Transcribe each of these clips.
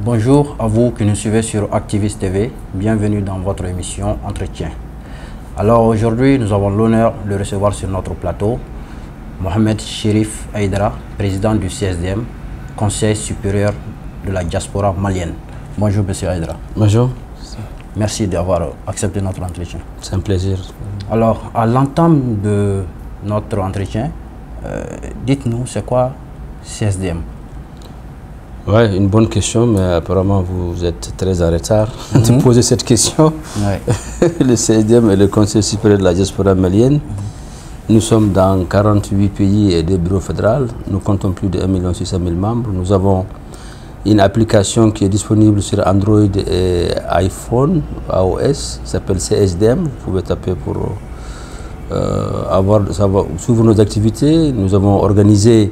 Bonjour à vous qui nous suivez sur Activiste TV. Bienvenue dans votre émission Entretien. Alors aujourd'hui, nous avons l'honneur de recevoir sur notre plateau Mohamed Chérif Aïdara, président du CSDM, Conseil supérieur de la diaspora malienne. Bonjour Monsieur Aïdara. Bonjour. Merci d'avoir accepté notre entretien. C'est un plaisir. Alors, à l'entame de notre entretien, dites-nous, c'est quoi CSDM? Ouais, une bonne question, mais apparemment vous êtes très en retard de poser cette question. Ouais. Le CSDM est le Conseil supérieur de la diaspora malienne. Nous sommes dans 48 pays et 2 bureaux fédéraux. Nous comptons plus de 1 600 000 membres. Nous avons une application qui est disponible sur Android et iPhone, iOS, qui s'appelle CSDM. Vous pouvez taper pour suivre nos activités. Nous avons organisé,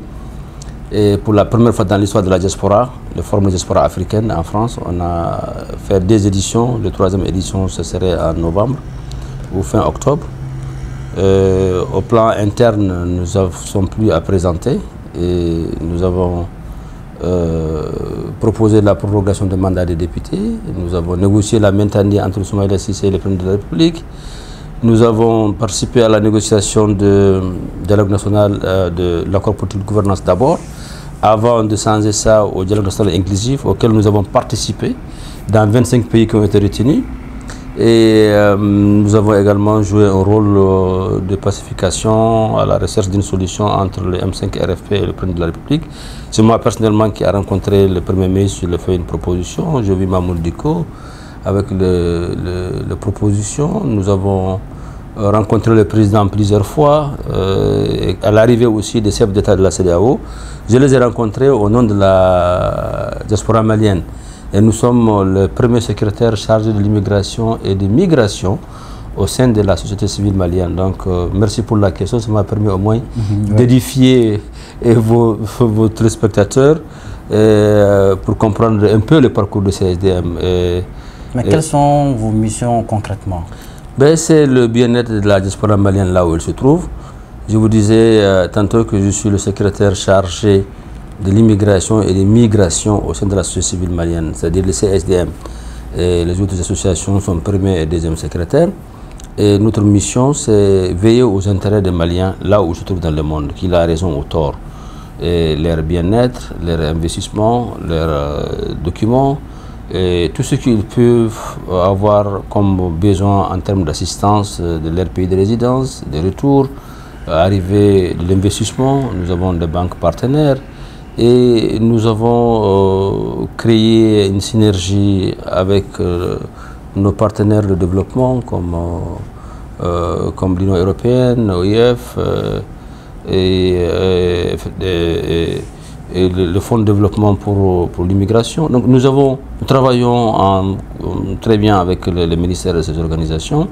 pour la première fois dans l'histoire de la diaspora, le Forum de diaspora africaine en France. On a fait 2 éditions. La 3e édition, ce serait en novembre ou fin octobre. Au plan interne, nous ne sommes plus à présenter. Et nous avons proposé la prorogation du mandat des députés. Nous avons négocié la maintenance entre Soumaïla Cissé et le président de la République. Nous avons participé à la négociation de dialogue national de l'accord politique de gouvernance d'abord, avant de changer ça au dialogue national inclusif auquel nous avons participé dans 25 pays qui ont été retenus. Et nous avons également joué un rôle de pacification à la recherche d'une solution entre le M5 RFP et le président de la République. C'est moi personnellement qui ai rencontré le Premier ministre, je lui ai fait une proposition. Je vis Mamoud Diko avec la proposition. Nous avons rencontré le président plusieurs fois, à l'arrivée aussi des chefs d'État de la CEDEAO. Je les ai rencontrés au nom de la diaspora malienne. Et nous sommes le premier secrétaire chargé de l'immigration et de migration au sein de la société civile malienne. Donc, merci pour la question. Ça m'a permis au moins d'édifier vos téléspectateurs pour comprendre un peu le parcours de CSDM. Mais quelles sont vos missions concrètement? C'est le bien-être de la diaspora malienne là où elle se trouve. Je vous disais tantôt que je suis le secrétaire chargé de l'immigration et des migrations au sein de la société civile malienne, c'est-à-dire le CSDM. Et les autres associations sont premier et deuxième secrétaires. Et notre mission, c'est veiller aux intérêts des Maliens là où ils se trouvent dans le monde, qu'il a raison ou tort. Et leur bien-être, leur investissement, leurs documents, et tout ce qu'ils peuvent avoir comme besoin en termes d'assistance de leur pays de résidence, de retour, arrivée de l'investissement. Nous avons des banques partenaires. Et nous avons créé une synergie avec nos partenaires de développement comme l'Union européenne, l'OIF et le Fonds de développement pour l'immigration. Donc nous travaillons très bien avec les ministères de ces organisations.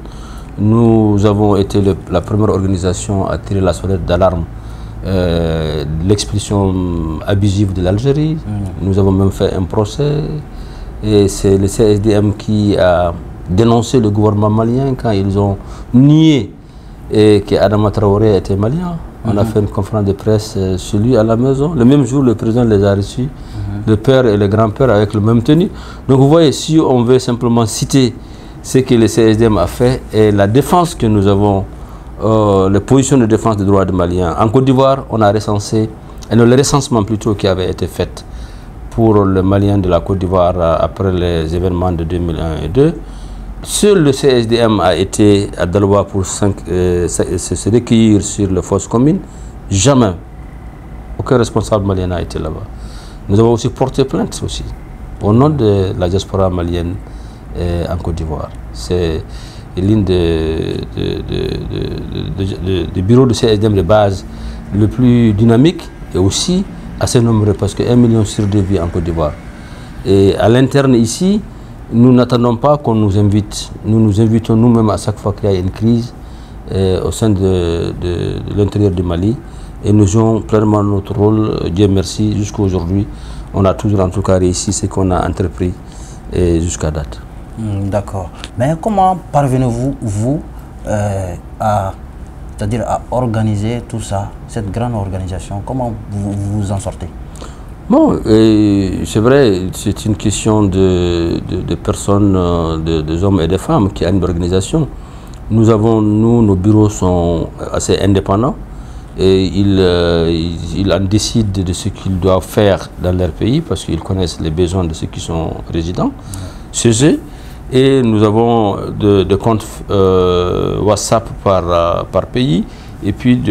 Nous avons été la première organisation à tirer la sonnette d'alarme l'expulsion abusive de l'Algérie. Nous avons même fait un procès et c'est le CSDM qui a dénoncé le gouvernement malien quand ils ont nié qu'Adama Traoré était malien. On a fait une conférence de presse chez lui à la maison. Le même jour, le président les a reçus, le père et le grand-père avec le même tenue. Donc vous voyez, si on veut simplement citer ce que le CSDM a fait et la défense que nous avons, les positions de défense des droits des Maliens. En Côte d'Ivoire, on a recensé, le recensement plutôt qui avait été fait pour les Maliens de la Côte d'Ivoire après les événements de 2001 et 2002. Seul le CSDM a été à Daloa pour se recueillir sur les fosses communes. Jamais. Aucun responsable malien n'a été là-bas. Nous avons aussi porté plainte aussi, au nom de la diaspora malienne en Côte d'Ivoire. C'est l'une des bureaux de CSDM de base le plus dynamique et aussi assez nombreux parce que 1 million sur 2 vit en Côte d'Ivoire. Et à l'interne ici, nous n'attendons pas qu'on nous invite. Nous nous invitons nous-mêmes à chaque fois qu'il y a une crise au sein de l'intérieur du Mali et nous jouons pleinement notre rôle. Dieu merci, jusqu'à aujourd'hui, on a toujours en tout cas réussi ce qu'on a entrepris jusqu'à date. D'accord. Mais comment parvenez-vous, à organiser tout ça, cette grande organisation? Comment vous vous en sortez? Bon, c'est vrai, c'est une question de personnes, des hommes et des femmes qui a une organisation. Nous, nos bureaux sont assez indépendants et ils en décident de ce qu'ils doivent faire dans leur pays parce qu'ils connaissent les besoins de ceux qui sont résidents chez eux. Et nous avons des comptes WhatsApp par pays et puis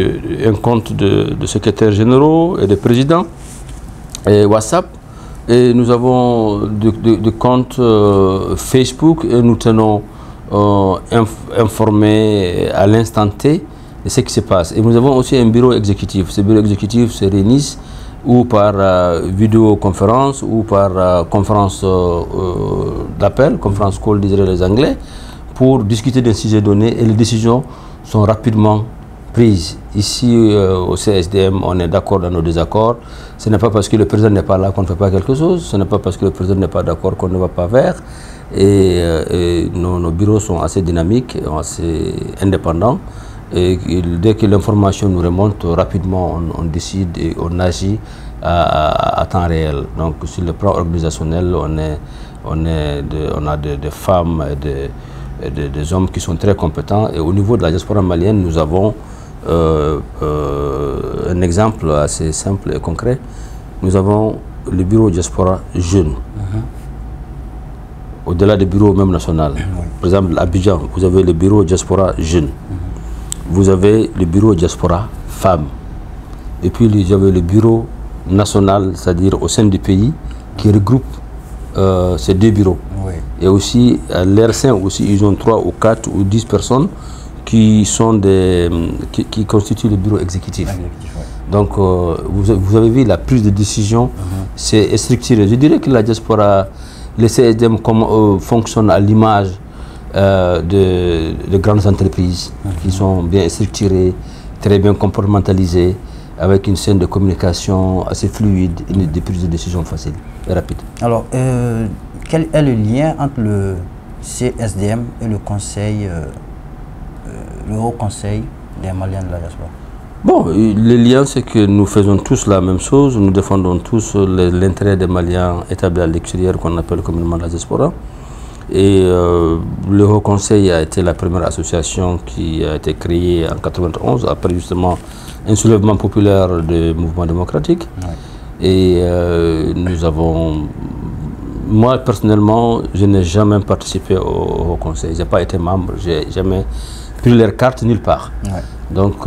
un compte de secrétaires généraux et de présidents et WhatsApp. Et nous avons des comptes Facebook et nous tenons informés à l'instant T de ce qui se passe. Et nous avons aussi un bureau exécutif. Ce bureau exécutif se réunit ou par vidéoconférence ou par conférence d'appel, conférence call diraient les Anglais, pour discuter d'un sujet donné et les décisions sont rapidement prises. Ici au CSDM, on est d'accord dans nos désaccords. Ce n'est pas parce que le président n'est pas là qu'on ne fait pas quelque chose, ce n'est pas parce que le président n'est pas d'accord qu'on ne va pas faire. Et nos bureaux sont assez dynamiques, assez indépendants. Et dès que l'information nous remonte, rapidement on décide et on agit à temps réel. Donc sur le plan organisationnel, on a des femmes et des hommes qui sont très compétents. Et au niveau de la diaspora malienne, nous avons un exemple assez simple et concret. Nous avons le bureau diaspora jeune. Au-delà du bureau même national. Par exemple, à Abidjan, vous avez le bureau diaspora jeune. Vous avez le bureau diaspora femmes. Et puis vous avez le bureau national, c'est-à-dire au sein du pays, qui regroupe ces deux bureaux. Oui. Et aussi, à l'air sein aussi, ils ont 3 ou 4 ou 10 personnes qui constituent le bureau exécutif. Donc, vous avez vu la prise de décision, c'est structuré. Je dirais que la diaspora, les CSDM fonctionnent à l'image de grandes entreprises qui sont bien structurées, très bien comportementalisées, avec une scène de communication assez fluide et des prises de décision faciles et rapides. Alors, quel est le lien entre le CSDM et le conseil, le Haut Conseil des Maliens de la diaspora? Bon, le lien, c'est que nous faisons tous la même chose, nous défendons tous l'intérêt des Maliens établis à l'extérieur, qu'on appelle communément la diaspora. Et le Haut Conseil a été la première association qui a été créée en 1991, après justement un soulèvement populaire du mouvement démocratique. Ouais. Et nous avons... Moi, personnellement, je n'ai jamais participé au Haut Conseil. Je n'ai pas été membre, je n'ai jamais pris leur carte nulle part. Ouais. Donc,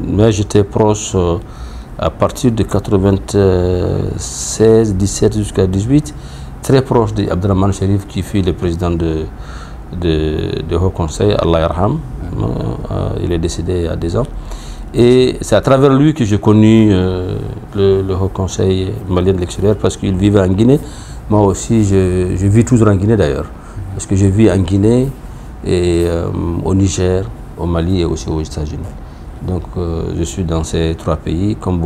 mais j'étais proche à partir de 96, 17 jusqu'à 18, très proche d'Abdrahman Sherif qui fut le président de Haut Conseil, Allah Yarham. Il est décédé il y a 2 ans. Et c'est à travers lui que j'ai connu le Haut Conseil malien de l'extérieur parce qu'il vivait en Guinée. Moi aussi, je vis toujours en Guinée d'ailleurs. Parce que je vis en Guinée et au Niger, au Mali et aussi aux États-Unis. Donc je suis dans ces 3 pays. Comme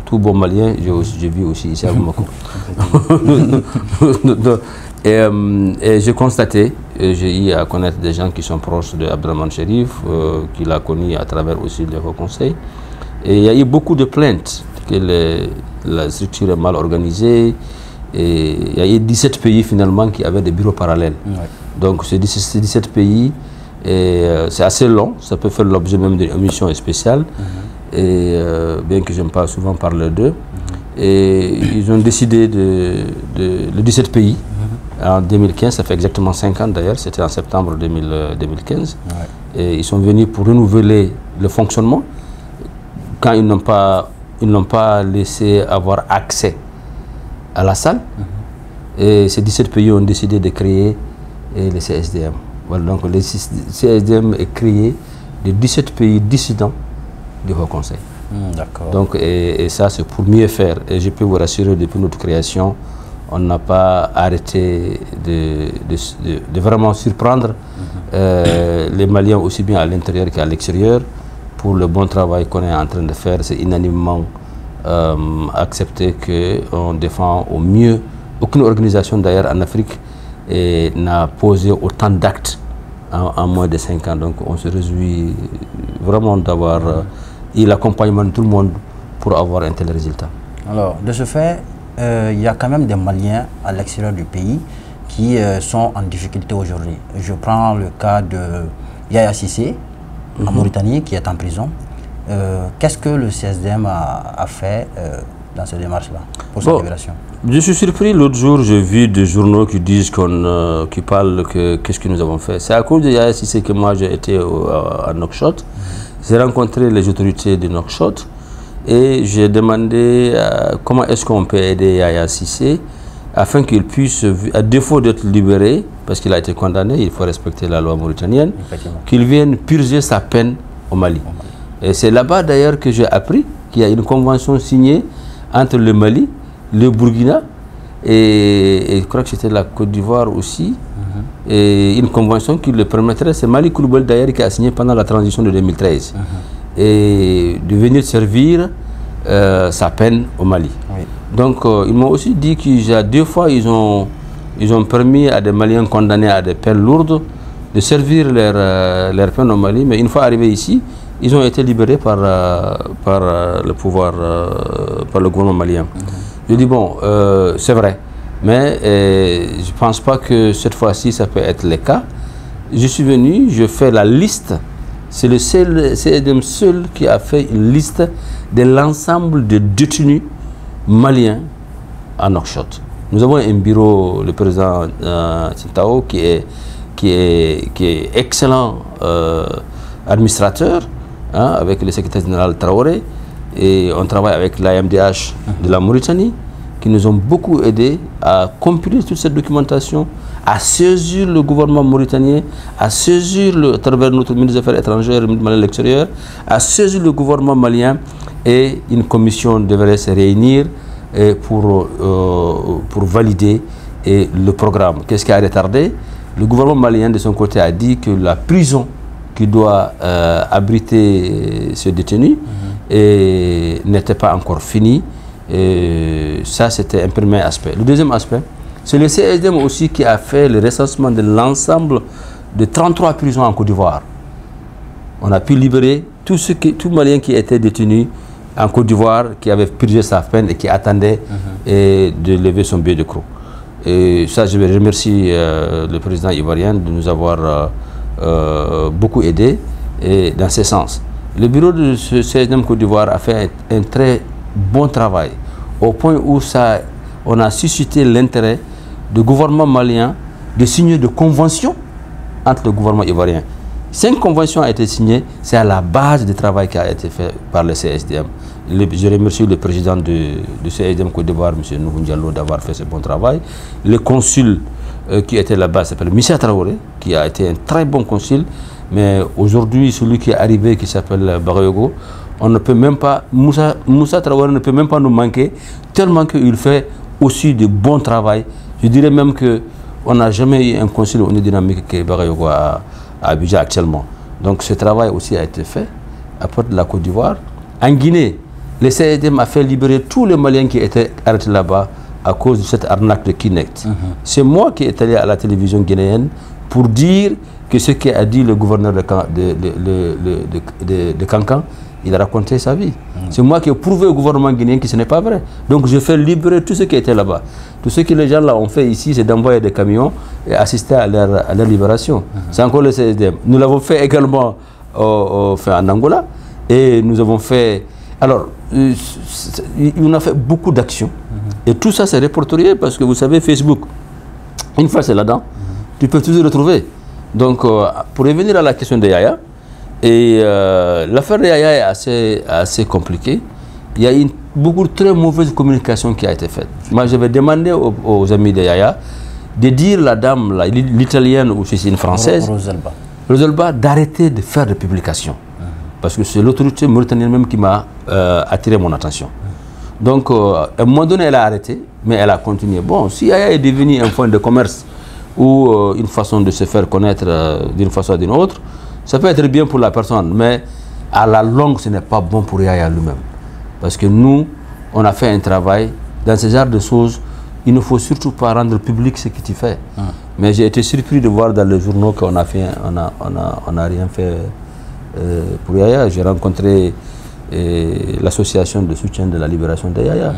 tout bon Malien, je vis aussi ici à Bamako. Et j'ai constaté, j'ai eu à connaître des gens qui sont proches d'Abdrahman Sherif, qu'il a connu à travers aussi le Haut Conseil. Et il y a eu beaucoup de plaintes que la structure est mal organisée. Et il y a eu 17 pays finalement qui avaient des bureaux parallèles. Ouais. Donc ces 17 pays, c'est assez long, ça peut faire l'objet même d'une émission spéciale. Et bien que je n'aime pas souvent parler d'eux. Et ils ont décidé le 17 pays. En 2015, ça fait exactement 5 ans d'ailleurs, c'était en septembre 2015. Ouais. Et ils sont venus pour renouveler le fonctionnement quand ils n'ont pas laissé avoir accès à la salle. Et ces 17 pays ont décidé de créer le CSDM. Voilà, donc le CSDM est créé de 17 pays dissidents du Haut Conseil. D'accord. Donc, et ça, c'est pour mieux faire. Et je peux vous rassurer, depuis notre création, on n'a pas arrêté de vraiment surprendre les Maliens aussi bien à l'intérieur qu'à l'extérieur pour le bon travail qu'on est en train de faire. C'est unanimement accepté qu'on défend au mieux. Aucune organisation d'ailleurs en Afrique n'a posé autant d'actes en moins de 5 ans. Donc on se réjouit vraiment d'avoir eu l'accompagnement de tout le monde pour avoir un tel résultat. Alors, de ce fait, il y a quand même des Maliens à l'extérieur du pays qui sont en difficulté aujourd'hui. Je prends le cas de Yaya Cissé, en Mauritanie, qui est en prison. Qu'est-ce que le CSDM a fait dans cette démarche-là pour sa libération? Je suis surpris, l'autre jour, j'ai vu des journaux qui disent qui parlent qu'est-ce que nous avons fait. C'est à cause de Yaya Cissé que moi j'ai été à Nouakchott. J'ai rencontré les autorités de Nouakchott et j'ai demandé comment est-ce qu'on peut aider Yaya Cissé afin qu'il puisse, à défaut d'être libéré, parce qu'il a été condamné, il faut respecter la loi mauritanienne, qu'il vienne purger sa peine au Mali. Et c'est là-bas d'ailleurs que j'ai appris qu'il y a une convention signée entre le Mali, le Burkina et je crois que c'était la Côte d'Ivoire aussi, et une convention qui le permettrait, c'est Mali Koulibaly d'ailleurs qui a signé pendant la transition de 2013, et de venir servir sa peine au Mali. Oui. Donc ils m'ont aussi dit que deux fois ils ont permis à des Maliens condamnés à des peines lourdes de servir leur peine au Mali, mais une fois arrivés ici, ils ont été libérés par le pouvoir, par le gouvernement malien. Je dis bon, c'est vrai, mais je ne pense pas que cette fois-ci ça peut être le cas. Je suis venu, je fais la liste. C'est le CSDM seul qui a fait une liste de l'ensemble des détenus maliens à Nouakchott. Nous avons un bureau, le président Sintao, qui est excellent administrateur, avec le secrétaire général Traoré, et on travaille avec l'AMDH de la Mauritanie, qui nous ont beaucoup aidés à compiler toute cette documentation, à saisir le gouvernement mauritanien, à saisir, à travers notre ministre des Affaires étrangères, le ministre de l'extérieur, à saisir le gouvernement malien, et une commission devrait se réunir pour valider le programme. Qu'est-ce qui a retardé? Le gouvernement malien, de son côté, a dit que la prison qui doit abriter ce détenu n'était pas encore finie. Et ça, c'était un premier aspect. Le deuxième aspect, c'est le CSDM aussi qui a fait le recensement de l'ensemble de 33 prisons en Côte d'Ivoire. On a pu libérer tout Malien qui était détenu en Côte d'Ivoire, qui avait purgé sa peine et qui attendait de lever son billet de croc. Et ça, je vais remercier le président ivoirien de nous avoir beaucoup aidé dans ce sens. Le bureau de ce CSDM Côte d'Ivoire a fait un très bon travail, au point où on a suscité l'intérêt du gouvernement malien de signer des conventions entre le gouvernement ivoirien. 5 conventions ont été signées, c'est à la base du travail qui a été fait par le CSDM. Je remercie le président du CSDM Côte d'Ivoire, M. Nouhou Diallo, d'avoir fait ce bon travail. Le consul qui était là-bas s'appelle Missa Traoré, qui a été un très bon consul, mais aujourd'hui, celui qui est arrivé, qui s'appelle Bagayogo, on ne peut même pas, Moussa Traoré ne peut même pas nous manquer, tellement qu'il fait aussi de bon travail. Je dirais même qu'on n'a jamais eu un consul aussi dynamique que Bagayogo à Abidjan actuellement. Donc ce travail aussi a été fait à part de la Côte d'Ivoire. En Guinée, le CSDM a fait libérer tous les Maliens qui étaient arrêtés là-bas à cause de cette arnaque de Kinect. C'est moi qui est allé à la télévision guinéenne pour dire que ce qu'a dit le gouverneur de Cancan, il a raconté sa vie. C'est moi qui ai prouvé au gouvernement guinéen que ce n'est pas vrai. Donc je fais libérer tous ceux qui étaient là-bas. Tout ce que les gens là ont fait ici, c'est d'envoyer des camions et assister à leur libération. C'est encore le CSDM. Nous l'avons fait également en Angola. Et nous avons fait... Alors, on a fait beaucoup d'actions. Et tout ça, c'est répertorié parce que vous savez, Facebook, une fois c'est là-dedans, tu peux toujours retrouver. Donc, pour revenir à la question de Yaya, l'affaire de Yaya est assez compliquée. Il y a beaucoup de très mauvaise communication qui a été faite. Moi, je vais demander aux amis de Yaya de dire la dame, l'italienne ou si c'est une française, Roselba, d'arrêter de faire des publications. Parce que c'est l'autorité mauritanienne même qui m'a attiré mon attention. Donc, à un moment donné, elle a arrêté, mais elle a continué. Bon, si Yaya est devenu un fonds de commerce ou une façon de se faire connaître d'une façon ou d'une autre, ça peut être bien pour la personne, mais à la longue, ce n'est pas bon pour Yaya lui-même. Parce que nous, on a fait un travail, dans ce genre de choses, il ne faut surtout pas rendre public ce que tu fais. Mais j'ai été surpris de voir dans les journaux qu'on a rien fait pour Yaya. J'ai rencontré l'association de soutien de la libération de Yaya.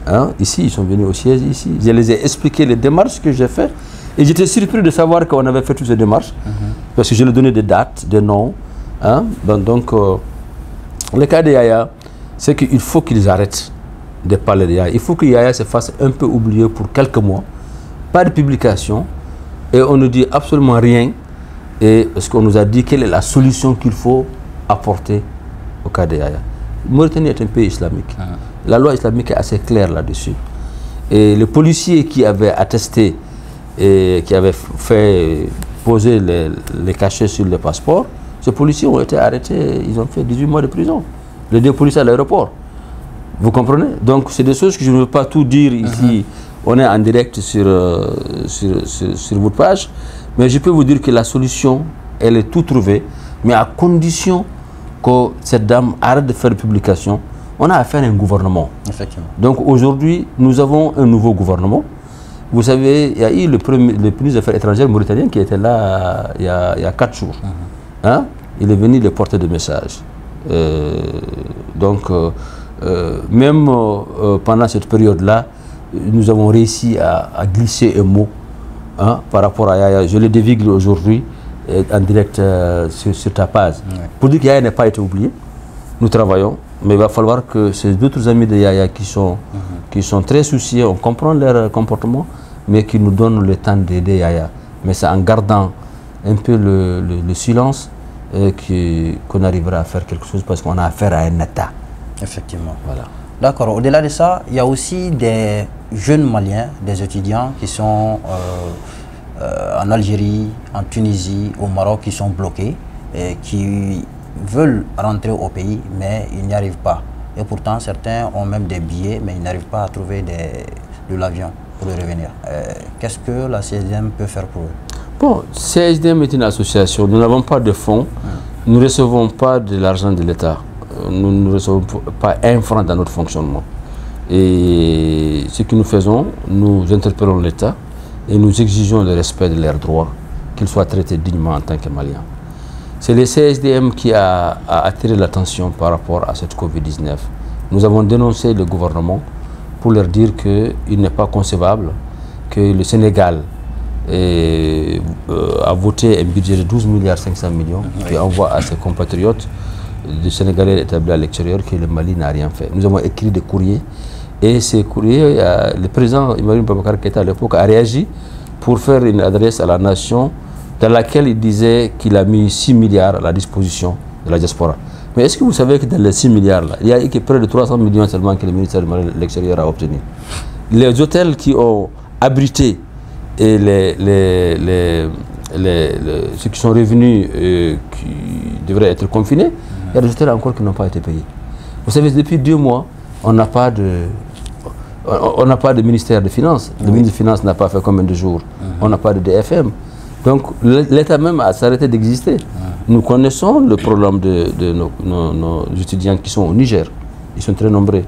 Hein? Ici, ils sont venus au siège ici. Je les ai expliqué les démarches que j'ai faites. Et j'étais surpris de savoir qu'on avait fait toutes ces démarches. Parce que je leur donnais des dates, des noms. Hein? Donc, le cas de Yaya, c'est qu'il faut qu'ils arrêtent de parler de Yaya. Il faut que Yaya se fasse un peu oublier pour quelques mois. Pas de publication. Et on ne dit absolument rien. Et parce qu'on nous a dit quelle est la solution qu'il faut apporter au cas de Yaya. Mauritanie est un pays islamique. La loi islamique est assez claire là-dessus. Et les policiers qui avaient attesté et qui avaient fait poser les cachets sur le passeport, ces policiers ont été arrêtés, ils ont fait 18 mois de prison. Les 2 policiers à l'aéroport. Vous comprenez? Donc c'est des choses que je ne veux pas tout dire ici. On est en direct sur votre page. Mais je peux vous dire que la solution, elle est tout trouvée, mais à condition que cette dame arrête de faire de publication. On a affaire à un gouvernement. Effectivement. Donc aujourd'hui, nous avons un nouveau gouvernement. Vous savez, il y a eu le ministre des Affaires étrangères mauritanien qui était là il y a 4 jours. Hein? Il est venu le porter de messages. Même pendant cette période-là, nous avons réussi à glisser un mot par rapport à Yaya. Je le dévigle aujourd'hui en direct sur ta page. Pour dire que Yaya n'a pas été oublié. Nous travaillons, mais il va falloir que ces d'autres amis de Yaya qui sont très soucieux, on comprend leur comportement, mais qui nous donnent le temps d'aider Yaya. Mais c'est en gardant un peu le silence qu'on arrivera à faire quelque chose, parce qu'on a affaire à un État. Effectivement. Voilà. D'accord. Au-delà de ça, il y a aussi des jeunes Maliens, des étudiants qui sont en Algérie, en Tunisie, au Maroc, qui sont bloqués et qui veulent rentrer au pays, mais ils n'y arrivent pas. Et pourtant, certains ont même des billets, mais ils n'arrivent pas à trouver de l'avion pour y revenir. Qu'est-ce que la CSDM peut faire pour eux? Bon, CSDM est une association. Nous n'avons pas de fonds. Nous ne recevons pas de l'argent de l'État. Nous ne recevons pas un franc dans notre fonctionnement. Et ce que nous faisons, nous interpellons l'État et nous exigeons le respect de leurs droits, qu'ils soient traités dignement en tant que Maliens. C'est le CSDM qui a attiré l'attention par rapport à cette Covid-19. Nous avons dénoncé le gouvernement pour leur dire qu'il n'est pas concevable que le Sénégal a voté un budget de 12,5 milliards qui envoie à ses compatriotes du Sénégalais établis à l'extérieur que le Mali n'a rien fait. Nous avons écrit des courriers et ces courriers, le président Ibrahim Boubacar Keïta à l'époque a réagi pour faire une adresse à la nation dans laquelle il disait qu'il a mis 6 milliards à la disposition de la diaspora. Mais est-ce que vous savez que dans les 6 milliards, là, il y a eu près de 300 millions seulement que le ministère de l'Extérieur a obtenu. Les hôtels qui ont abrité et ceux qui sont revenus qui devraient être confinés, il y a des hôtels encore qui n'ont pas été payés. Vous savez, depuis 2 mois, on n'a pas de ministère des Finances. Le ministre des Finances n'a pas fait combien de jours. On n'a pas de DFM. Donc l'État même a s'arrêté d'exister. Nous connaissons le problème de nos étudiants qui sont au Niger. Ils sont très nombreux.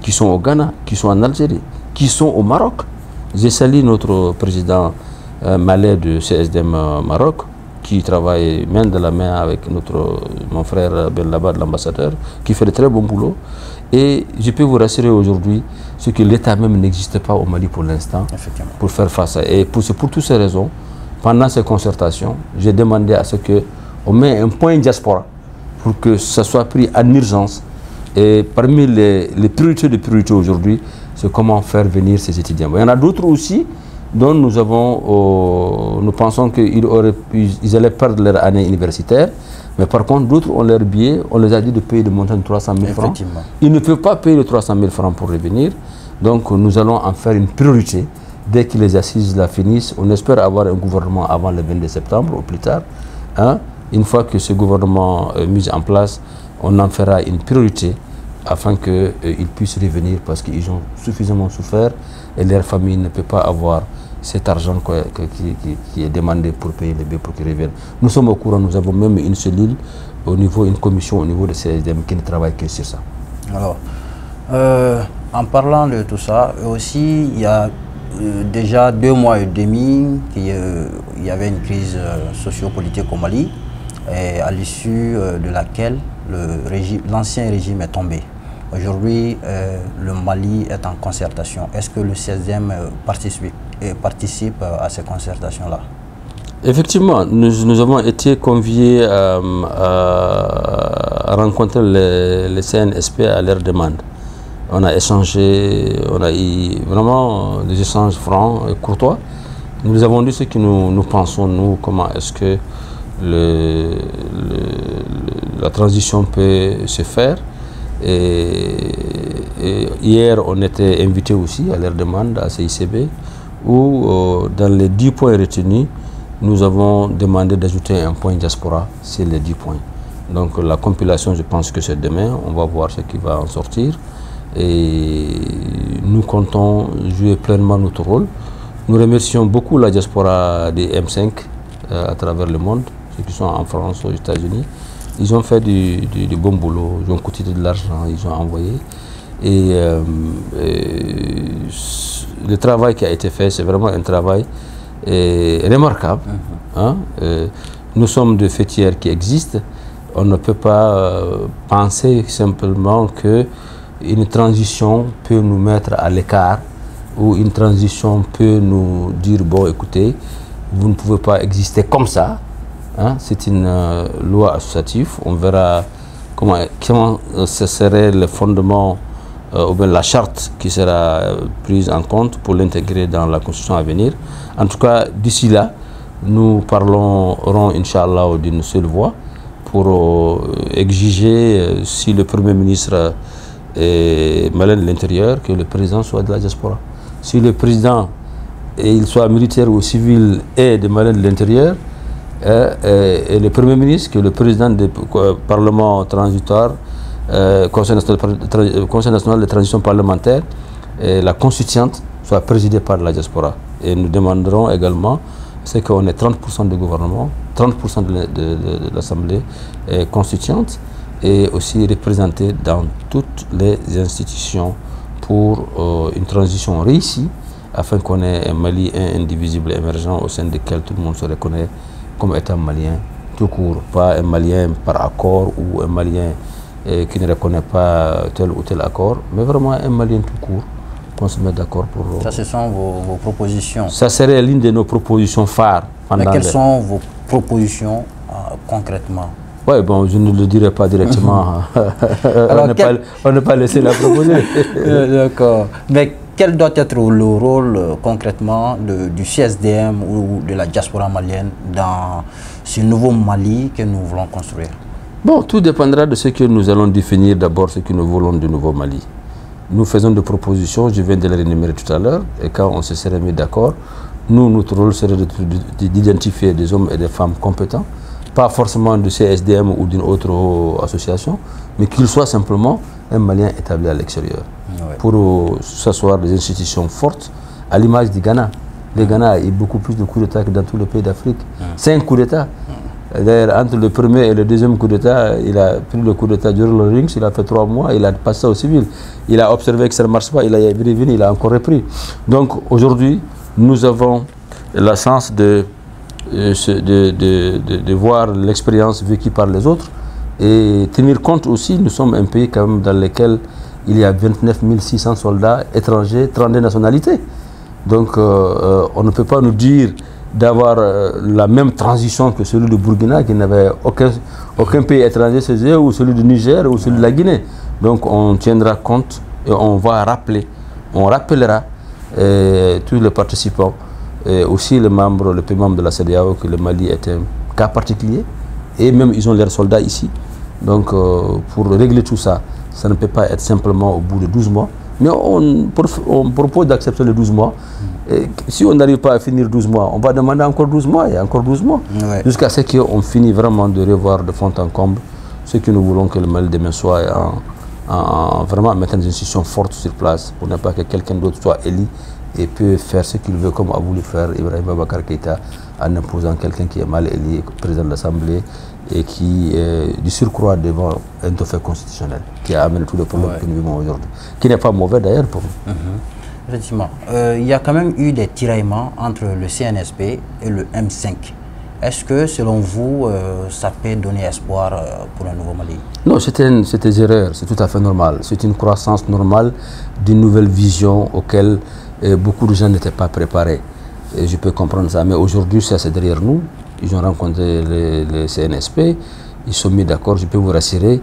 Qui sont au Ghana, qui sont en Algérie, qui sont au Maroc. J'ai salué notre président malais de CSDM Maroc, qui travaille main dans la main avec mon frère Ben Labad, l'ambassadeur, qui fait de très bon boulot. Et je peux vous rassurer aujourd'hui, c'est que l'État même n'existe pas au Mali pour l'instant pour faire face à ça. Et c'est pour toutes ces raisons, pendant ces concertations, j'ai demandé à ce qu'on mette un point diaspora pour que ça soit pris en urgence. Et parmi les priorités de priorité aujourd'hui, c'est comment faire venir ces étudiants. Il y en a d'autres aussi dont nous pensons qu'ils allaient perdre leur année universitaire. Mais par contre, d'autres ont leur billet, on les a dit de payer le montant de 300 000 francs. Ils ne peuvent pas payer les 300 000 francs pour revenir. Donc nous allons en faire une priorité. Dès que les assises la finissent, on espère avoir un gouvernement avant le 22 septembre ou plus tard. Hein? Une fois que ce gouvernement est mis en place, on en fera une priorité afin qu'ils puissent revenir parce qu'ils ont suffisamment souffert et leur famille ne peut pas avoir cet argent qui est demandé pour payer les billets pour qu'ils reviennent. Nous sommes au courant, nous avons même une cellule, une commission au niveau de CSDM qui ne travaille que sur ça. Alors, en parlant de tout ça, aussi, il y a déjà 2 mois et demi qu'il y avait une crise sociopolitique au Mali. à l'issue de laquelle l'ancien régime est tombé. Aujourd'hui, le Mali est en concertation. Est-ce que le 16e participe à ces concertations-là? Effectivement, nous avons été conviés à rencontrer les CNSP à leur demande. On a échangé, on a eu vraiment des échanges francs et courtois. Nous les avons dit ce que nous pensons, nous, comment est-ce que la transition peut se faire. Et hier, on était invités aussi à leur demande à CICB, où dans les 10 points retenus, nous avons demandé d'ajouter un point diaspora sur les 10 points. Donc la compilation, je pense que c'est demain, on va voir ce qui va en sortir. Et nous comptons jouer pleinement notre rôle. Nous remercions beaucoup la diaspora des M5 à travers le monde, ceux qui sont en France, aux États-Unis. Ils ont fait du bon boulot, ils ont coûté de l'argent, ils ont envoyé. Et le travail qui a été fait, c'est vraiment un travail remarquable. Nous sommes des fêtières qui existent. On ne peut pas penser simplement qu'une transition peut nous mettre à l'écart ou une transition peut nous dire, bon, écoutez, vous ne pouvez pas exister comme ça. C'est une loi associative. On verra comment ce serait le fondement ou bien la charte qui sera prise en compte pour l'intégrer dans la Constitution à venir. En tout cas, d'ici là, nous parlerons, Inch'Allah, d'une seule voix pour exiger, si le Premier ministre est malin de l'intérieur, que le président soit de la diaspora. Si le président, il soit militaire ou civil, est de malin de l'intérieur, et le Premier ministre, que le président du Parlement transitoire, Conseil national de transition parlementaire, et la constituante soit présidée par la diaspora. Et nous demanderons également, c'est qu'on ait 30% de gouvernement, 30% de l'Assemblée constituante, et aussi représentée dans toutes les institutions pour une transition réussie, afin qu'on ait un Mali indivisible émergent au sein duquel tout le monde se reconnaît comme étant malien tout court, pas un Malien par accord ou un Malien qui ne reconnaît pas tel ou tel accord, mais vraiment un Malien tout court, qu'on se mette d'accord pour... Ça, ce sont vos propositions. Ça serait l'une de nos propositions phares. Mais quelles sont vos propositions concrètement? Oui, bon, je ne le dirai pas directement. Alors, on n'a pas laissé la proposer. D'accord. Mais quel doit être le rôle concrètement du CSDM ou de la diaspora malienne dans ce nouveau Mali que nous voulons construire? Bon, tout dépendra de ce que nous allons définir d'abord, ce que nous voulons du nouveau Mali. Nous faisons des propositions, je viens de les énumérer tout à l'heure, et quand on se serait mis d'accord, notre rôle serait d'identifier des hommes et des femmes compétents, pas forcément du CSDM ou d'une autre association, mais qu'il soit simplement un Malien établi à l'extérieur. Pour s'asseoir des institutions fortes, à l'image du Ghana. Le Ghana a eu beaucoup plus de coups d'État que dans tous les pays d'Afrique. 5 coups d'État. D'ailleurs, entre le premier et le deuxième coup d'État, il a pris le coup d'État durant le Rings, il a fait 3 mois, il a passé ça au civil. Il a observé que ça ne marche pas, il a revenu, il a encore repris. Donc aujourd'hui, nous avons la chance de voir l'expérience vécue par les autres et tenir compte aussi, nous sommes un pays quand même dans lequel il y a 29 600 soldats étrangers, 32 nationalités. Donc on ne peut pas nous dire d'avoir la même transition que celui de Burkina qui n'avait aucun pays étranger chez eux, ou celui du Niger ou celui de la Guinée. Donc on tiendra compte et on va rappeler, on rappellera tous les participants et aussi les pays membres de la CEDEAO que le Mali est un cas particulier et même ils ont leurs soldats ici. Donc pour régler tout ça, ça ne peut pas être simplement au bout de 12 mois, mais on propose d'accepter les 12 mois. Et si on n'arrive pas à finir 12 mois, on va demander encore 12 mois et encore 12 mois, jusqu'à ce qu'on finisse vraiment de revoir de fond en comble ce que nous voulons que le Mali demain soit vraiment mettre des institutions fortes sur place pour ne pas que quelqu'un d'autre soit élu et peut faire ce qu'il veut comme a voulu faire Ibrahim Boubacar Keïta en imposant quelqu'un qui est mal élu président de l'Assemblée et qui est du surcroît devant un fait constitutionnel qui a amené tous les problèmes que nous vivons aujourd'hui, qui n'est pas mauvais d'ailleurs pour nous. Effectivement, il y a quand même eu des tiraillements entre le CNSP et le M5. Est-ce que, selon vous, ça peut donner espoir pour un nouveau Mali? Non, c'était des erreurs, c'est tout à fait normal. C'est une croissance normale d'une nouvelle vision auquel beaucoup de gens n'étaient pas préparés. Et je peux comprendre ça, mais aujourd'hui, ça c'est derrière nous. Ils ont rencontré les CNSP, ils sont mis d'accord, je peux vous rassurer.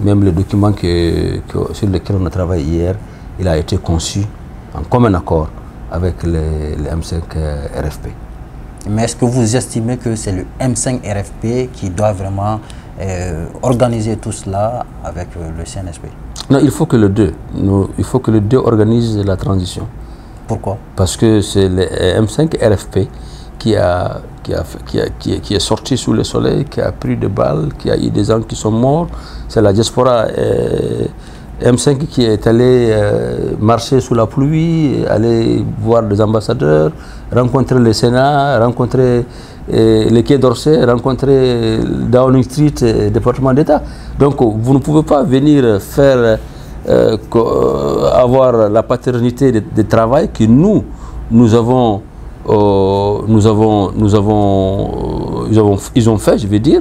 Même le document sur lequel on a travaillé hier, il a été conçu en commun accord avec les M5 RFP. Mais est-ce que vous estimez que c'est le M5 RFP qui doit vraiment organiser tout cela avec le CNSP? Non, il faut que les deux organisent la transition. Pourquoi? Parce que c'est le M5 RFP qui est sorti sous le soleil, qui a pris des balles, qui a eu des gens qui sont morts. C'est la diaspora M5 qui est allé marcher sous la pluie, aller voir des ambassadeurs, rencontrer le Sénat, rencontrer les Quai d'Orsay, rencontrer Downing Street, département d'État. Donc vous ne pouvez pas venir faire avoir la paternité de travail que ils ont fait, je veux dire,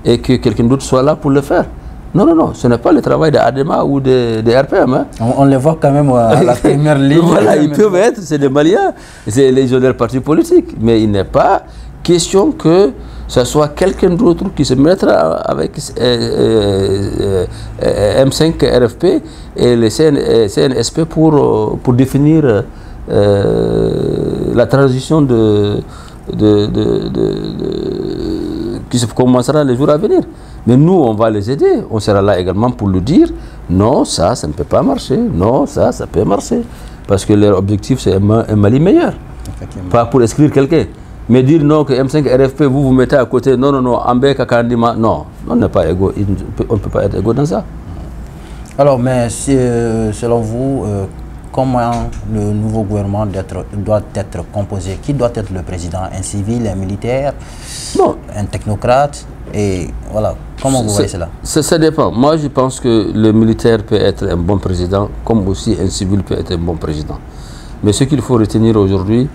et que quelqu'un d'autre soit là pour le faire. Non, non, non, ce n'est pas le travail d'ADEMA ou de RPM. Hein. On les voit quand même à la première ligne. Voilà, ils peuvent être, c'est des Maliens, c'est les légionnaires partis politiques. Mais il n'est pas question que ce soit quelqu'un d'autre qui se mettra avec M5 RFP et les CNSP pour définir la transition qui se commencera les jours à venir. Mais nous, on va les aider. On sera là également pour lui dire non, ça ne peut pas marcher. Non, ça peut marcher. Parce que leur objectif, c'est un Mali meilleur. Pas pour exclure quelqu'un. Mais dire non, que M5 RFP, vous mettez à côté, non, non, non, Ambé, Kakandima, non, on n'est pas égaux. On ne peut pas être égaux dans ça. Alors, mais selon vous, comment le nouveau gouvernement doit être composé? Qui doit être le président? Un civil, un militaire, non, un technocrate? Et voilà, comment vous voyez cela? Ça dépend. Moi, je pense que le militaire peut être un bon président, comme aussi un civil peut être un bon président. Mais ce qu'il faut retenir aujourd'hui,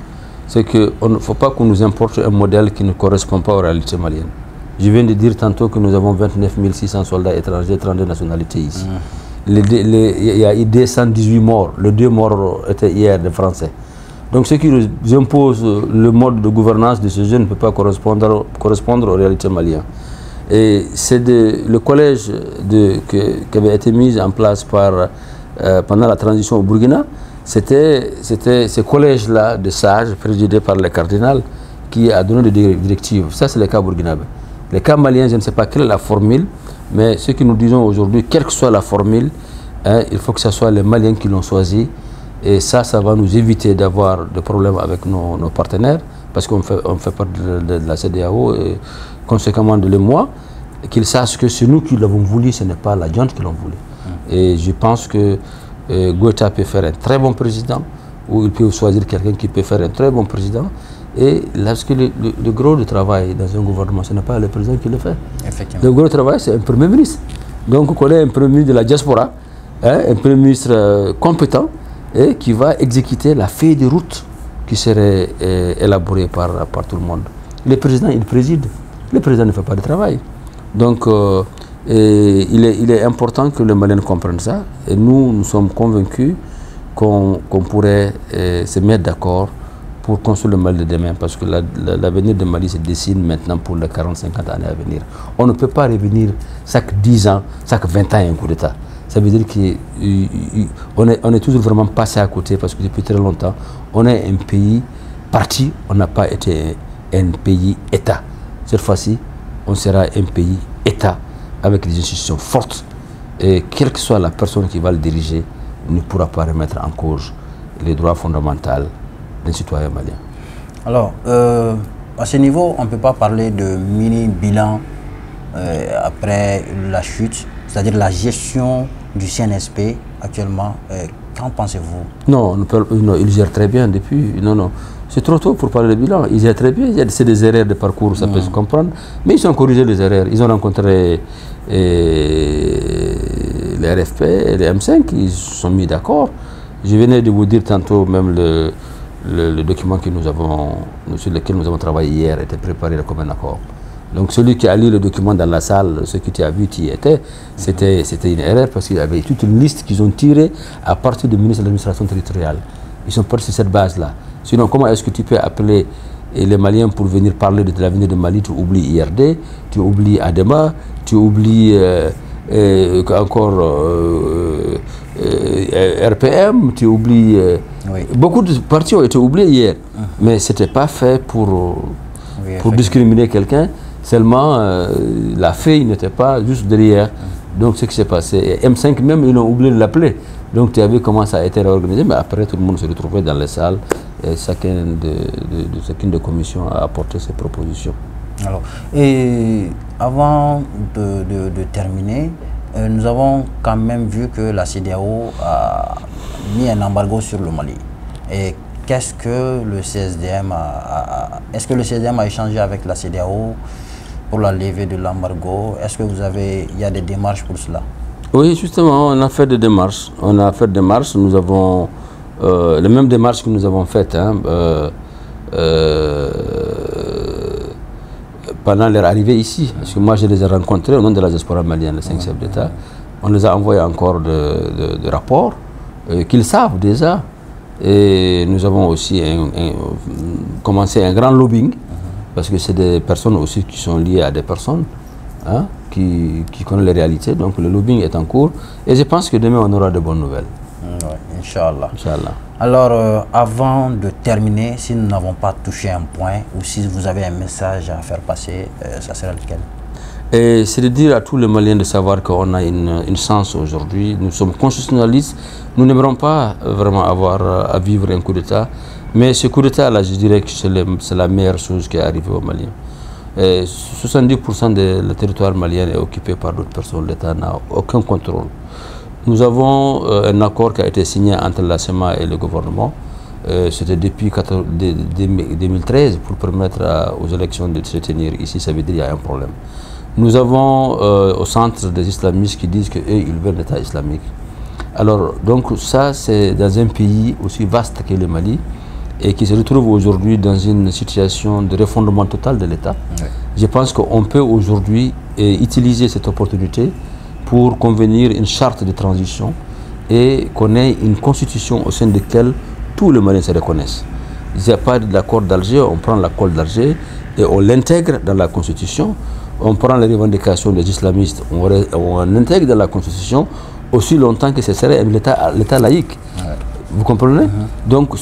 c'est qu'il ne faut pas qu'on nous importe un modèle qui ne correspond pas aux réalités maliennes. Je viens de dire tantôt que nous avons 29 600 soldats étrangers, 32 nationalités ici. Il y a eu 218 morts. Les 2 morts étaient hier des Français. Donc ce qui nous impose le mode de gouvernance de ce jeunes ne peut pas correspondre aux réalités maliennes. Et c'est le collège qui avait été mis en place pendant la transition au Burkina. C'était ce collège-là de sages, présidé par le cardinal, qui a donné des directives. Ça, c'est le cas burkinabé. Les cas maliens, je ne sais pas quelle est la formule, mais ce que nous disons aujourd'hui, quelle que soit la formule, hein, il faut que ce soit les Maliens qui l'ont choisi. Et ça va nous éviter d'avoir des problèmes avec nos partenaires, parce qu'on fait partie de la CEDEAO, et conséquemment de l'EMOA, qu'ils sachent que c'est nous qui l'avons voulu, ce n'est pas la junte qui l'ont voulu. Et je pense que Goïta peut faire un très bon président, ou il peut choisir quelqu'un qui peut faire un très bon président. Et lorsque le gros du travail dans un gouvernement, ce n'est pas le président qui le fait. Le gros du travail, c'est un premier ministre. Donc, on a un premier ministre de la diaspora, hein, un premier ministre compétent, et qui va exécuter la feuille de route qui serait élaborée par tout le monde. Le président, il préside. Le président ne fait pas de travail. Donc, il est important que les Maliens comprennent ça. Et nous sommes convaincus qu'on pourrait se mettre d'accord pour construire le Mali de demain. Parce que l'avenir de Mali se dessine maintenant pour les 40-50 années à venir. On ne peut pas revenir chaque 10 ans, chaque 20 ans un coup d'État. Ça veut dire qu'on est toujours vraiment passé à côté parce que depuis très longtemps, on est un pays parti, on n'a pas été un pays État. Cette fois-ci, on sera un pays État avec des institutions fortes et quelle que soit la personne qui va le diriger, ne pourra pas remettre en cause les droits fondamentaux des citoyens maliens. Alors, à ce niveau, on ne peut pas parler de mini-bilan après la chute, c'est-à-dire la gestion du CNSP actuellement. Qu'en pensez-vous? Non, ils gèrent très bien depuis. Non. C'est trop tôt pour parler de bilan. Ils gèrent très bien. C'est des erreurs de parcours, ça peut se comprendre. Mais ils ont corrigé les erreurs. Ils ont rencontré les RFP et les M5. Ils se sont mis d'accord. Je venais de vous dire tantôt, même le document que sur lequel nous avons travaillé hier était préparé comme un accord. Donc celui qui a lu le document dans la salle, ce que tu as vu, tu y étais, c'était une erreur parce qu'il y avait toute une liste qu'ils ont tirée à partir du ministre de l'administration territoriale. Ils sont partis sur cette base-là. Sinon, comment est-ce que tu peux appeler les Maliens pour venir parler de l'avenir de Mali? Tu oublies IRD, tu oublies ADEMA, tu oublies encore RPM, tu oublies... oui. Beaucoup de partis ont été oubliés hier, mais ce n'était pas fait pour discriminer quelqu'un. Seulement, la feuille n'était pas juste derrière. Donc, ce qui s'est passé. Et M5 même, ils ont oublié de l'appeler. Donc, tu as vu comment ça a été réorganisé. Mais après, tout le monde se retrouvait dans les salles. Et chacune des commissions a apporté ses propositions. Alors, et avant de terminer, nous avons quand même vu que la CEDEAO a mis un embargo sur le Mali. Et qu'est-ce que le CSDM est-ce que le CSDM a échangé avec la CEDEAO pour la levée de l'embargo? Est-ce que il y a des démarches pour cela? Oui, justement, on a fait des démarches. Nous avons les mêmes démarches que nous avons faites pendant leur arrivée ici. Parce que moi, je les ai rencontrés au nom de la diaspora malienne, les 5 chefs d'État. On les a envoyés encore de rapports qu'ils savent déjà. Et nous avons aussi commencé un grand lobbying, parce que c'est des personnes aussi qui sont liées à des personnes qui connaissent les réalités. Donc le lobbying est en cours et je pense que demain on aura de bonnes nouvelles. Ouais, Inch'Allah. Alors avant de terminer, si nous n'avons pas touché un point ou si vous avez un message à faire passer, ça sera lequel? C'est de dire à tous les Maliens de savoir qu'on a une chance aujourd'hui. Nous sommes constitutionnalistes. Nous n'aimerons pas vraiment avoir à vivre un coup d'État. Mais ce coup d'État, là, je dirais que c'est la meilleure chose qui est arrivée aux Maliens. 70% du territoire malien est occupé par d'autres personnes. L'État n'a aucun contrôle. Nous avons un accord qui a été signé entre la SEMA et le gouvernement. C'était depuis 2013 pour permettre aux élections de se tenir ici. Ça veut dire qu'il y a un problème. Nous avons au centre des islamistes qui disent qu'eux, ils veulent l'État islamique. Alors, donc ça, c'est dans un pays aussi vaste que le Mali et qui se retrouve aujourd'hui dans une situation de refondement total de l'État. Oui. Je pense qu'on peut aujourd'hui utiliser cette opportunité pour convenir une charte de transition et qu'on ait une constitution au sein de laquelle tous les Maliens se reconnaissent. Il n'y a pas d'accord d'Alger, on prend l'accord d'Alger et on l'intègre dans la constitution. On prend les revendications des islamistes, on intègre dans la constitution aussi longtemps que ce serait l'État laïque. Ouais. Vous comprenez? Donc,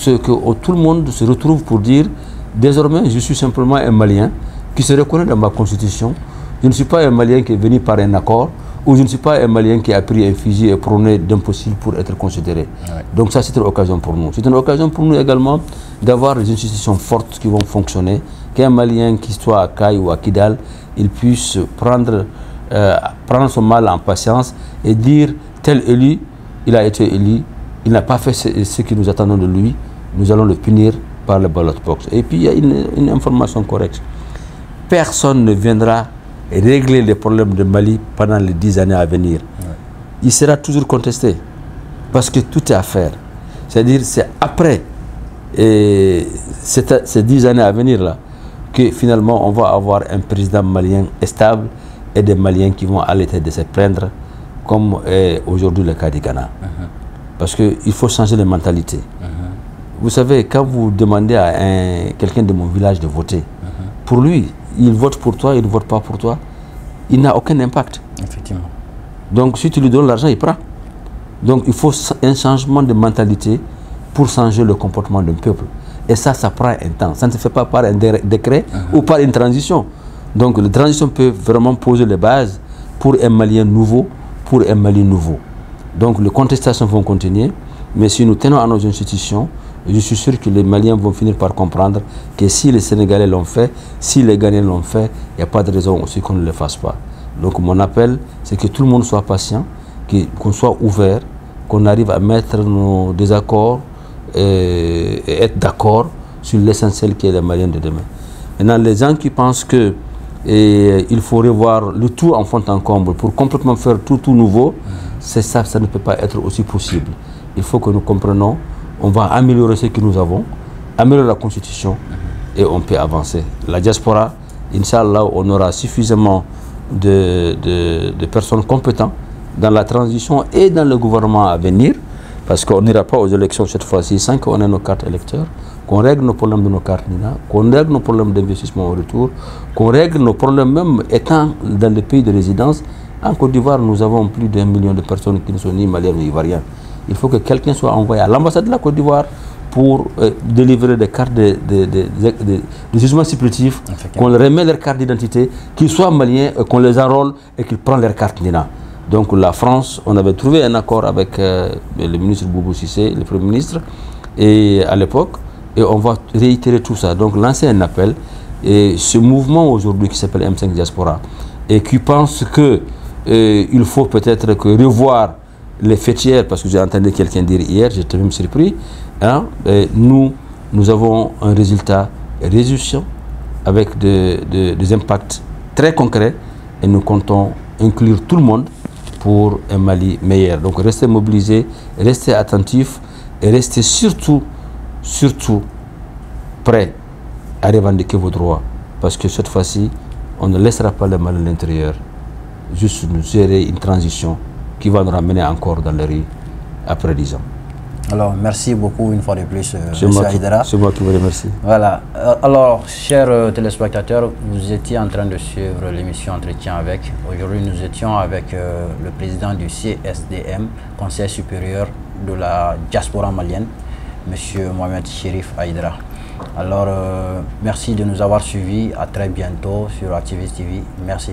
tout le monde se retrouve pour dire, désormais, je suis simplement un Malien qui se reconnaît dans ma constitution. Je ne suis pas un Malien qui est venu par un accord, ou je ne suis pas un Malien qui a pris un fusil et prôné d'impossible pour être considéré. Ouais. Donc ça, c'est une occasion pour nous. C'est une occasion pour nous également d'avoir des institutions fortes qui vont fonctionner, qu'un Malien qui soit à Caille ou à Kidal, il puisse prendre son mal en patience et dire, tel élu, il a été élu, il n'a pas fait ce que nous attendons de lui, nous allons le punir par le ballot box. Et puis il y a une information correcte. Personne ne viendra régler les problèmes de Mali pendant les 10 années à venir. Ouais. Il sera toujours contesté parce que tout est à faire. C'est-à-dire c'est après ces 10 années à venir là que finalement on va avoir un président malien stable et des Maliens qui vont arrêter de se plaindre comme est aujourd'hui le cas du Ghana. Parce qu'il faut changer les mentalités. Vous savez, quand vous demandez à quelqu'un de mon village de voter, pour lui, il vote pour toi, il ne vote pas pour toi, il n'a aucun impact. Effectivement. Donc si tu lui donnes l'argent, il prend. Donc il faut un changement de mentalité pour changer le comportement d'un peuple. Et ça prend un temps. Ça ne se fait pas par un décret ou par une transition. Donc la transition peut vraiment poser les bases pour un Malien nouveau, pour un Mali nouveau. Donc les contestations vont continuer, mais si nous tenons à nos institutions, je suis sûr que les Maliens vont finir par comprendre que si les Sénégalais l'ont fait, si les Ghanéens l'ont fait, il n'y a pas de raison aussi qu'on ne le fasse pas. Donc mon appel, c'est que tout le monde soit patient, qu'on soit ouvert, qu'on arrive à mettre nos désaccords et être d'accord sur l'essentiel qui est les Maliens de demain. Maintenant, les gens qui pensent que il faut revoir le tout en fond en comble pour complètement faire tout nouveau, c'est ça, ça ne peut pas être aussi possible. Il faut que nous comprenions, on va améliorer ce que nous avons améliorer la constitution et on peut avancer. La diaspora, Inch'Allah, on aura suffisamment de personnes compétentes dans la transition et dans le gouvernement à venir, parce qu'on n'ira pas aux élections cette fois-ci sans qu'on ait nos cartes électeurs, qu'on règle nos problèmes de nos cartes NINA, qu'on règle nos problèmes d'investissement au retour, qu'on règle nos problèmes même étant dans les pays de résidence. En Côte d'Ivoire, nous avons plus d'1 million de personnes qui ne sont ni maliennes ni ivoiriens. Il faut que quelqu'un soit envoyé à l'ambassade de la Côte d'Ivoire pour délivrer des cartes de jugements supplétifs, qu'on leur remet leur carte d'identité, qu'ils soient maliens, qu'on les enrôle et qu'ils prennent leur carte NINA. Donc la France, on avait trouvé un accord avec le ministre Boubou Cissé, le Premier ministre, et à l'époque, et on va réitérer tout ça. Donc lancer un appel, et ce mouvement aujourd'hui qui s'appelle M5 Diaspora, et qui pense que il faut peut-être que revoir les fêtières, parce que j'ai entendu quelqu'un dire hier, j'étais même surpris, hein, nous avons un résultat réjouissant avec des impacts très concrets et nous comptons inclure tout le monde pour un Mali meilleur. Donc restez mobilisés, restez attentifs et restez surtout prêts à revendiquer vos droits, parce que cette fois-ci, on ne laissera pas le Mali à l'intérieur, juste nous gérer une transition qui va nous ramener encore dans les rues après 10 ans. Alors, merci beaucoup une fois de plus, M. Aïdara. C'est moi qui vous remercie. Voilà. Alors, chers téléspectateurs, vous étiez en train de suivre l'émission Entretien avec. Aujourd'hui, nous étions avec le président du CSDM, Conseil supérieur de la diaspora malienne, M. Mohamed Chérif Aïdara. Alors, merci de nous avoir suivis. À très bientôt sur Activist TV. Merci.